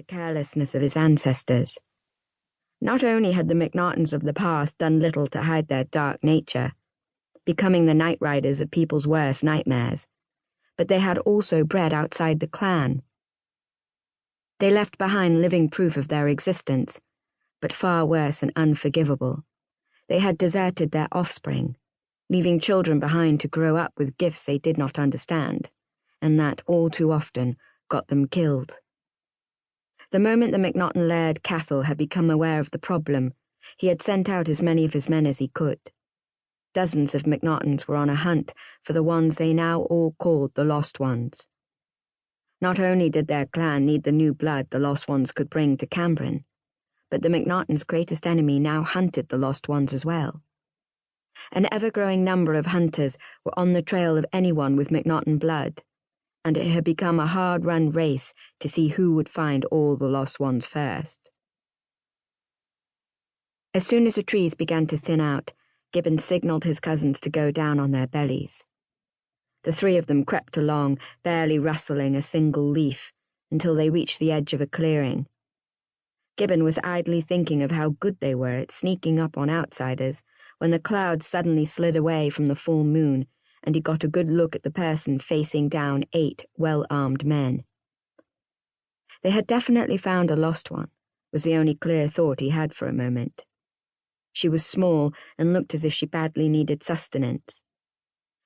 carelessness of his ancestors. Not only had the MacNachtons of the past done little to hide their dark nature, becoming the night riders of people's worst nightmares, but they had also bred outside the clan. They left behind living proof of their existence, but far worse and unforgivable. They had deserted their offspring, leaving children behind to grow up with gifts they did not understand, and that, all too often, got them killed. The moment the MacNachton laird Cathal had become aware of the problem, he had sent out as many of his men as he could. Dozens of MacNachtons were on a hunt for the ones they now all called the Lost Ones. Not only did their clan need the new blood the Lost Ones could bring to Cambrin, but the MacNachtons' greatest enemy now hunted the Lost Ones as well. An ever-growing number of hunters were on the trail of anyone with MacNachton blood, and it had become a hard-run race to see who would find all the Lost Ones first. As soon as the trees began to thin out, Gybbon signalled his cousins to go down on their bellies. The three of them crept along, barely rustling a single leaf, until they reached the edge of a clearing. Gybbon was idly thinking of how good they were at sneaking up on outsiders when the clouds suddenly slid away from the full moon and he got a good look at the person facing down 8 well-armed men. They had definitely found a lost one, was the only clear thought he had for a moment. She was small and looked as if she badly needed sustenance.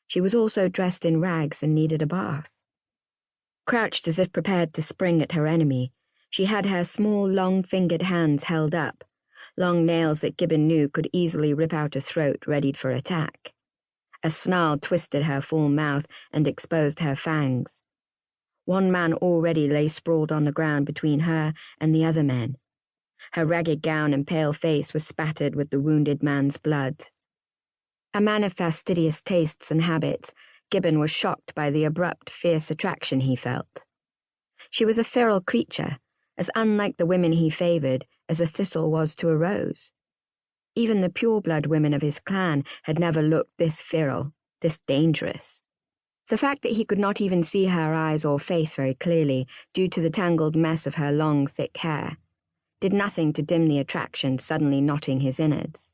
She was also dressed in rags and needed a bath. Crouched as if prepared to spring at her enemy, she had her small, long-fingered hands held up, long nails that Gybbon knew could easily rip out a throat readied for attack. A snarl twisted her full mouth and exposed her fangs. One man already lay sprawled on the ground between her and the other men. Her ragged gown and pale face were spattered with the wounded man's blood. A man of fastidious tastes and habits, Gybbon was shocked by the abrupt, fierce attraction he felt. She was a feral creature, as unlike the women he favoured as a thistle was to a rose. Even the pure-blood women of his clan had never looked this feral, this dangerous. The fact that he could not even see her eyes or face very clearly due to the tangled mess of her long, thick hair did nothing to dim the attraction suddenly knotting his innards.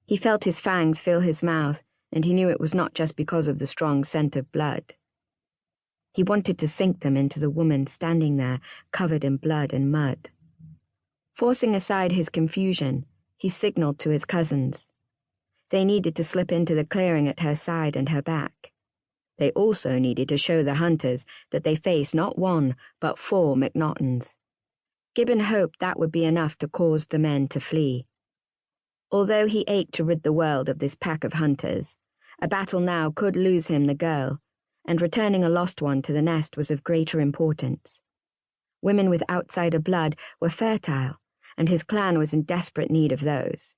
He felt his fangs fill his mouth, and he knew it was not just because of the strong scent of blood. He wanted to sink them into the woman standing there, covered in blood and mud. Forcing aside his confusion, he signalled to his cousins. They needed to slip into the clearing at her side and her back. They also needed to show the hunters that they faced not 1, but 4 MacNachtons. Gybbon hoped that would be enough to cause the men to flee. Although he ached to rid the world of this pack of hunters, a battle now could lose him the girl, and returning a lost one to the nest was of greater importance. Women with outsider blood were fertile, and his clan was in desperate need of those.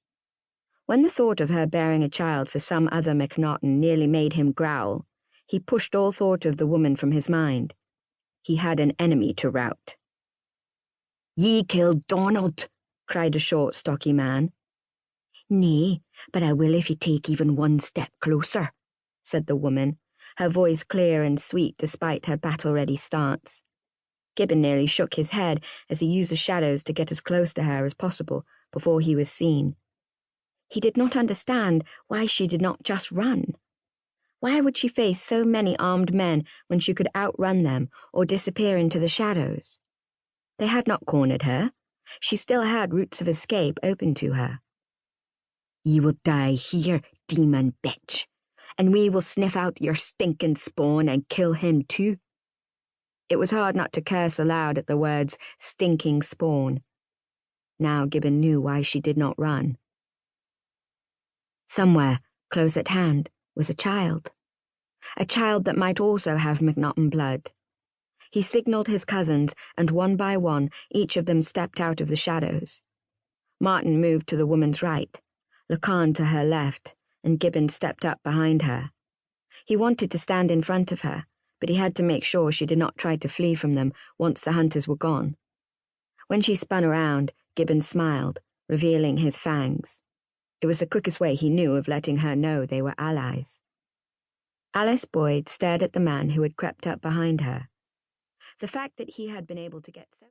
When the thought of her bearing a child for some other MacNachton nearly made him growl, he pushed all thought of the woman from his mind. He had an enemy to rout. "Ye killed Donald," cried a short, stocky man. "Nay, but I will if you take even 1 step closer," said the woman, her voice clear and sweet despite her battle-ready stance. Gybbon nearly shook his head as he used the shadows to get as close to her as possible before he was seen. He did not understand why she did not just run. Why would she face so many armed men when she could outrun them or disappear into the shadows? They had not cornered her. She still had routes of escape open to her. "Ye will die here, demon bitch, and we will sniff out your stinking spawn and kill him too." It was hard not to curse aloud at the words stinking spawn. Now Gybbon knew why she did not run. Somewhere, close at hand, was a child that might also have MacNachton blood. He signalled his cousins, and one by one, each of them stepped out of the shadows. Martin moved to the woman's right, Lacan to her left, and Gybbon stepped up behind her. He wanted to stand in front of her, but he had to make sure she did not try to flee from them once the hunters were gone. When she spun around, Gybbon smiled, revealing his fangs. It was the quickest way he knew of letting her know they were allies. Alice Boyd stared at the man who had crept up behind her. The fact that he had been able to get so